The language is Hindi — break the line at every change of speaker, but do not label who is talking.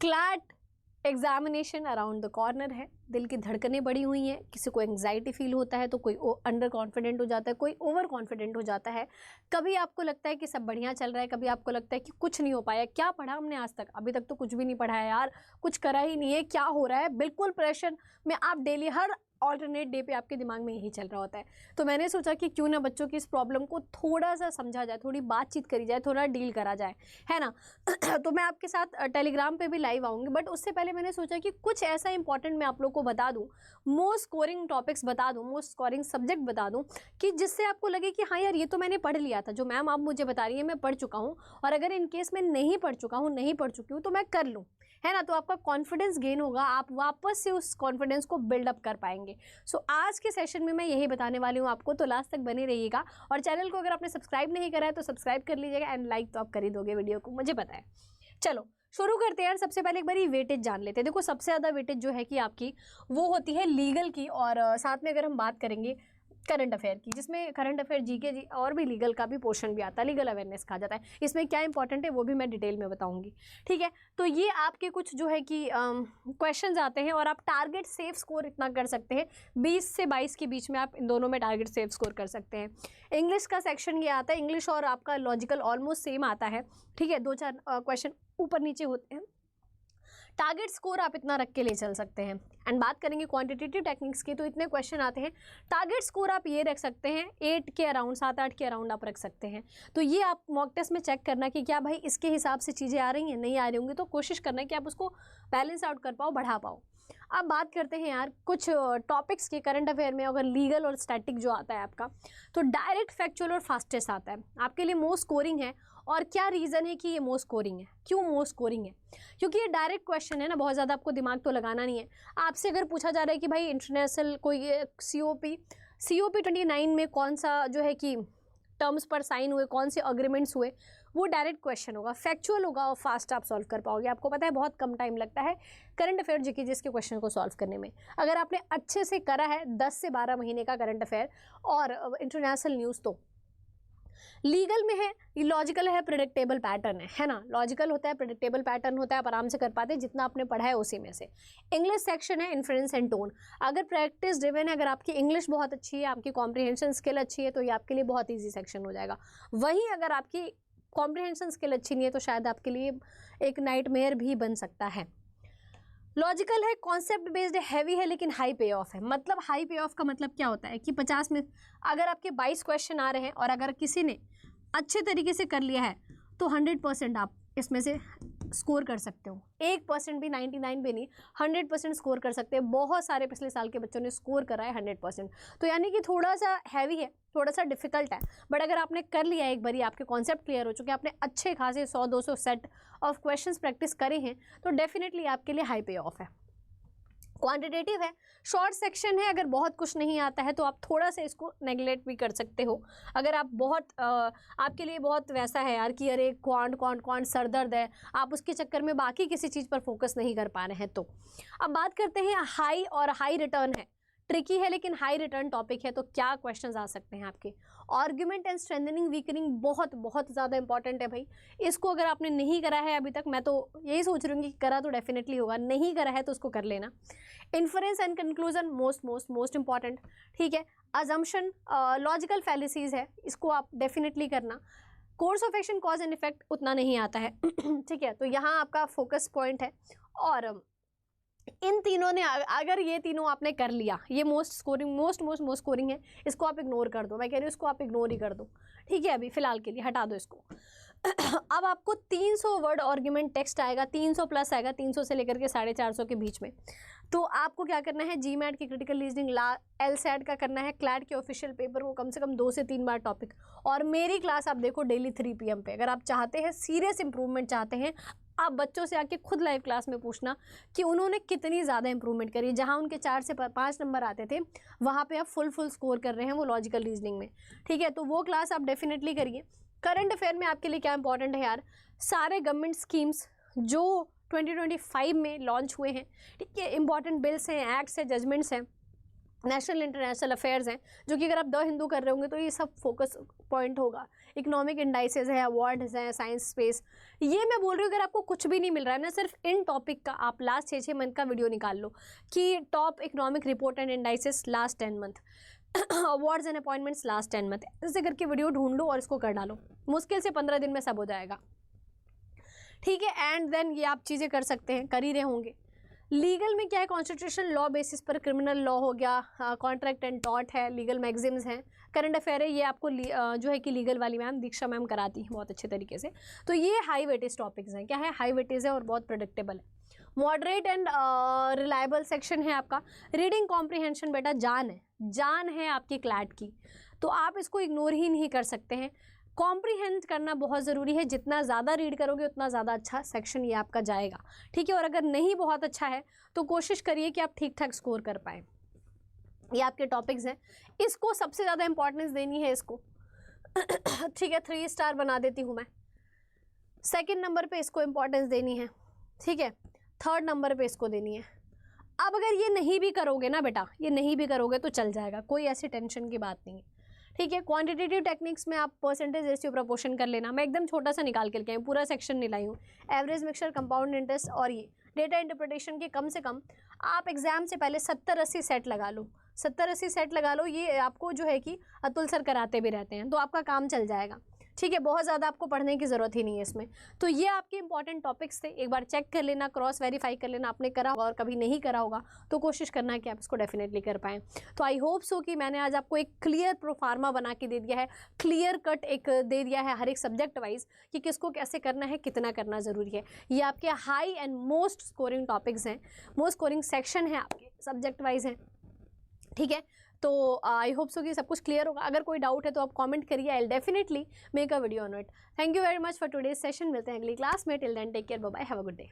CLAT examination around the corner है, दिल की धड़कनें बढ़ी हुई हैं, किसी को एंग्जाइटी फील होता है तो कोई अंडर कॉन्फिडेंट हो जाता है, कोई ओवर कॉन्फिडेंट हो जाता है। कभी आपको लगता है कि सब बढ़िया चल रहा है, कभी आपको लगता है कि कुछ नहीं हो पाया, क्या पढ़ा हमने आज तक, अभी तक तो कुछ भी नहीं पढ़ा है यार, कुछ करा ही नहीं है, क्या हो रहा है। बिल्कुल प्रेशर में आप डेली हर ऑल्टरनेट डे पे आपके दिमाग में यही चल रहा होता है। तो मैंने सोचा कि क्यों ना बच्चों की इस प्रॉब्लम को थोड़ा सा समझा जाए, थोड़ी बातचीत करी जाए, थोड़ा डील करा जाए, है ना। तो मैं आपके साथ टेलीग्राम पे भी लाइव आऊँगी, बट उससे पहले मैंने सोचा कि कुछ ऐसा इंपॉर्टेंट मैं आप लोग को बता दूँ, मोस्ट स्कोरिंग टॉपिक्स बता दूँ, मोस्ट स्कोरिंग सब्जेक्ट बता दूँ, कि जिससे आपको लगे कि हाँ यार ये तो मैंने पढ़ लिया था, जो मैम आप मुझे बता रही है मैं पढ़ चुका हूँ, और अगर इन केस मैं नहीं पढ़ चुका हूँ, नहीं पढ़ चुकी हूँ, तो मैं कर लूँ, है ना। तो आपका कॉन्फिडेंस गेन होगा, आप वापस से उस कॉन्फिडेंस को बिल्डअप कर पाएंगे। सो आज के सेशन में मैं यही बताने वाली हूँ आपको, तो लास्ट तक बने रहिएगा। और चैनल को अगर आपने सब्सक्राइब नहीं करा है तो सब्सक्राइब कर लीजिएगा, एंड लाइक तो आप कर ही दोगे वीडियो को, मुझे पता है। चलो शुरू करते हैं यार। सबसे पहले एक बार वेटेज जान लेते हैं। देखो सबसे ज़्यादा वेटेज जो है कि आपकी वो होती है लीगल की, और साथ में अगर हम बात करेंगे करंट अफेयर की, जिसमें करंट अफेयर जीके जी और भी लीगल का भी पोर्शन भी आता है, लीगल अवेयरनेस कहा जाता है। इसमें क्या इंपॉर्टेंट है वो भी मैं डिटेल में बताऊंगी, ठीक है। तो ये आपके कुछ जो है कि क्वेश्चंस आते हैं, और आप टारगेट सेफ स्कोर इतना कर सकते हैं, 20 से 22 के बीच में आप इन दोनों में टारगेट सेफ स्कोर कर सकते हैं। इंग्लिश का सेक्शन ये आता है, इंग्लिश और आपका लॉजिकल ऑलमोस्ट सेम आता है, ठीक है, 2-4 क्वेश्चन ऊपर नीचे होते हैं। टारगेट स्कोर आप इतना रख के ले चल सकते हैं। एंड बात करेंगे क्वांटिटेटिव टेक्निक्स की, तो इतने क्वेश्चन आते हैं, टारगेट स्कोर आप ये रख सकते हैं 8 के अराउंड, 7-8 के अराउंड आप रख सकते हैं। तो ये आप मॉक टेस्ट में चेक करना कि क्या भाई इसके हिसाब से चीज़ें आ रही हैं, नहीं आ रही होंगी, तो कोशिश करना है कि आप उसको बैलेंस आउट कर पाओ, बढ़ा पाओ। अब बात करते हैं यार कुछ टॉपिक्स के करंट अफेयर में। अगर लीगल और स्टैटिक जो आता है आपका, तो डायरेक्ट, फैक्चुअल और फास्टेस्ट आता है, आपके लिए मोस्ट स्कोरिंग है। और क्या रीज़न है कि ये मोस्ट स्कोरिंग है, क्यों मोस्ट स्कोरिंग है? क्योंकि ये डायरेक्ट क्वेश्चन है ना, बहुत ज़्यादा आपको दिमाग तो लगाना नहीं है। आपसे अगर पूछा जा रहा है कि भाई इंटरनेशनल कोई COP 29 में कौन सा जो है कि टर्म्स पर साइन हुए, कौन से अग्रीमेंट्स हुए, वो डायरेक्ट क्वेश्चन होगा, फैक्चुअल होगा, और फास्ट आप सॉल्व कर पाओगे। आपको पता है बहुत कम टाइम लगता है करंट अफेयर जीके जिसके क्वेश्चन को सॉल्व करने में। अगर आपने अच्छे से करा है 10 से 12 महीने का करंट अफेयर और इंटरनेशनल न्यूज़, तो लीगल में है, लॉजिकल है, प्रेडिक्टेबल पैटर्न है ना। लॉजिकल होता है, प्रेडिक्टेबल पैटर्न होता है, आप आराम से कर पाते हैं जितना आपने पढ़ा है उसी में से। इंग्लिश सेक्शन है, इन्फ्रेंस एंड टोन। अगर प्रैक्टिस ड्रिवन है, अगर आपकी इंग्लिश बहुत अच्छी है, आपकी कॉम्प्रिहेंशन स्किल अच्छी है, तो ये आपके लिए बहुत ईजी सेक्शन हो जाएगा। वहीं अगर आपकी कॉम्प्रिहेंशन स्किल अच्छी नहीं है, तो शायद आपके लिए एक नाइटमेयर भी बन सकता है। लॉजिकल है, कॉन्सेप्ट बेस्ड है, हैवी है, लेकिन हाई पे ऑफ है। मतलब हाई पे ऑफ का मतलब क्या होता है कि 50 में अगर आपके 22 क्वेश्चन आ रहे हैं, और अगर किसी ने अच्छे तरीके से कर लिया है, तो 100% आप इसमें से स्कोर कर सकते हो। 1% भी, 99 भी नहीं, 100% स्कोर कर सकते हैं। बहुत सारे पिछले साल के बच्चों ने स्कोर करा है 100%। तो यानी कि थोड़ा सा हैवी है, थोड़ा सा डिफिकल्ट है, बट अगर आपने कर लिया एक बारी, आपके कॉन्सेप्ट क्लियर हो चुके हैं, आपने अच्छे खासे 100-200 सेट ऑफ क्वेश्चंस प्रैक्टिस करे हैं, तो डेफिनेटली आपके लिए हाई पे ऑफ है। क्वांटिटेटिव है, शॉर्ट सेक्शन है, अगर बहुत कुछ नहीं आता है तो आप थोड़ा सा इसको नेगलेक्ट भी कर सकते हो। अगर आप बहुत आपके लिए बहुत वैसा है यार कि अरे क्वांट सर दर्द है, आप उसके चक्कर में बाकी किसी चीज़ पर फोकस नहीं कर पा रहे हैं। तो अब बात करते हैं हाई, और हाई रिटर्न है, ट्रिकी है लेकिन हाई रिटर्न टॉपिक है। तो क्या क्वेश्चंस आ सकते हैं आपके? आर्ग्यूमेंट एंड स्ट्रेंथनिंग वीकनिंग बहुत बहुत ज़्यादा इंपॉर्टेंट है भाई। इसको अगर आपने नहीं करा है अभी तक, मैं तो यही सोच रही हूँ कि करा तो डेफिनेटली होगा, नहीं करा है तो उसको कर लेना। Inference and conclusion most important, ठीक है। अजम्पशन, लॉजिकल फैलिसीज है, इसको आप डेफिनेटली करना। Course of action, cause and effect उतना नहीं आता है ठीक है, तो यहाँ आपका फोकस पॉइंट है। और इन तीनों ने, अगर ये तीनों आपने कर लिया, ये मोस्ट स्कोरिंग है, इसको आप इग्नोर कर दो। मैं कह रही हूँ इसको आप इग्नोर ही कर दो, ठीक है, अभी फिलहाल के लिए हटा दो इसको। अब आपको 300 वर्ड आर्ग्यूमेंट टेक्स्ट आएगा, 300 प्लस आएगा, 300 से लेकर के 450 के बीच में। तो आपको क्या करना है, GMAT की क्रिटिकल रीजनिंग, LSAT का करना है, क्लैट के ऑफिशियल पेपर को कम से कम 2 से 3 बार टॉपिक। और मेरी क्लास आप देखो डेली 3 PM पे। अगर आप चाहते हैं, सीरियस इंप्रूवमेंट चाहते हैं, आप बच्चों से आके खुद लाइव क्लास में पूछना कि उन्होंने कितनी ज़्यादा इंप्रूवमेंट करी। जहाँ उनके 4 से 5 नंबर आते थे, वहाँ पे आप फुल स्कोर कर रहे हैं वो लॉजिकल रीजनिंग में, ठीक है। तो वो क्लास आप डेफिनेटली करिए। करंट अफेयर में आपके लिए क्या इंपॉर्टेंट है यार, सारे गवर्नमेंट स्कीम्स जो 2025 में लॉन्च हुए हैं, ठीक है, इंपॉर्टेंट बिल्स हैं, एक्ट्स हैं, जजमेंट्स हैं, नेशनल इंटरनेशनल अफेयर्स हैं, जो कि अगर आप द हिंदू कर रहे होंगे तो ये सब फोकस पॉइंट होगा। इकोनॉमिक इंडाइसेस है, अवार्ड्स हैं, साइंस स्पेस, ये मैं बोल रही हूँ अगर आपको कुछ भी नहीं मिल रहा है ना, सिर्फ इन टॉपिक का आप लास्ट 6 मंथ का वीडियो निकाल लो कि top economic report and indices last 10 month, awards and appointments last 10 month, ऐसे करके वीडियो ढूंढ लो और इसको कर डालो, मुश्किल से 15 दिन में सब हो जाएगा, ठीक है। एंड देन ये आप चीज़ें कर सकते हैं, कर ही रहे होंगे। लीगल में क्या है, कॉन्स्टिट्यूशन लॉ बेसिस पर क्रिमिनल लॉ हो गया, कॉन्ट्रैक्ट एंड टॉर्ट है, लीगल मैगजिम्स हैं, करंट अफेयर है, ये आपको जो है कि लीगल वाली मैम दीक्षा मैम कराती हैं बहुत अच्छे तरीके से। तो ये हाई वेटेज टॉपिक्स हैं, क्या है, हाई वेटेज है और बहुत प्रेडिक्टेबल है। मॉडरेट एंड रिलायबल सेक्शन है आपका। रीडिंग कॉम्प्रिहेंशन बेटा जान है, जान है आपकी क्लैट की, तो आप इसको इग्नोर ही नहीं कर सकते हैं। कॉम्प्रीहेंड करना बहुत ज़रूरी है, जितना ज़्यादा रीड करोगे उतना ज़्यादा अच्छा सेक्शन ये आपका जाएगा, ठीक है। और अगर नहीं बहुत अच्छा है तो कोशिश करिए कि आप ठीक ठाक स्कोर कर पाएँ। ये आपके टॉपिक्स हैं, इसको सबसे ज़्यादा इंपॉर्टेंस देनी है इसको, ठीक है। 3 स्टार बना देती हूँ मैं। सेकंड नंबर पे इसको इंपॉर्टेंस देनी है, ठीक है। थर्ड नंबर पे इसको देनी है। अब अगर ये नहीं भी करोगे ना बेटा, ये नहीं भी करोगे तो चल जाएगा, कोई ऐसी टेंशन की बात नहीं है, ठीक है। क्वांटिटेटिव टेक्निक्स में आप परसेंटेज रेशियो प्रपोर्शन कर लेना, मैं एकदम छोटा सा निकाल के आई हूँ, पूरा सेक्शन नहीं लाई हूँ। एवरेज मिक्सचर, कंपाउंड इंटरेस्ट और ये डेटा इंटरप्रिटेशन के कम से कम आप एग्जाम से पहले 70-80 सेट लगा लो, 70-80 सेट लगा लो। ये आपको जो है कि अतुल सर कराते भी रहते हैं, तो आपका काम चल जाएगा, ठीक है। बहुत ज़्यादा आपको पढ़ने की ज़रूरत ही नहीं है इसमें। तो ये आपके इंपॉर्टेंट टॉपिक्स थे, एक बार चेक कर लेना, क्रॉस वेरीफाई कर लेना, आपने करा होगा और कभी नहीं करा होगा तो कोशिश करना है कि आप इसको डेफिनेटली कर पाएँ। तो आई होप सो कि मैंने आज आपको एक क्लियर प्रोफार्मा बना के दे दिया है, क्लियर कट एक दे दिया है हर एक सब्जेक्ट वाइज कि किसको कैसे करना है, कितना करना ज़रूरी है। ये आपके high and most scoring topics हैं, मोस्ट स्कोरिंग सेक्शन है आपके, सब्जेक्ट वाइज हैं, ठीक है। तो आई होप सो कि सब कुछ क्लियर होगा। अगर कोई डाउट है तो आप कमेंट करिए, I will definitely make a video on it. Thank you very much for today's session. मिलते हैं अगली क्लास में, till then take care, bye bye, have a good day.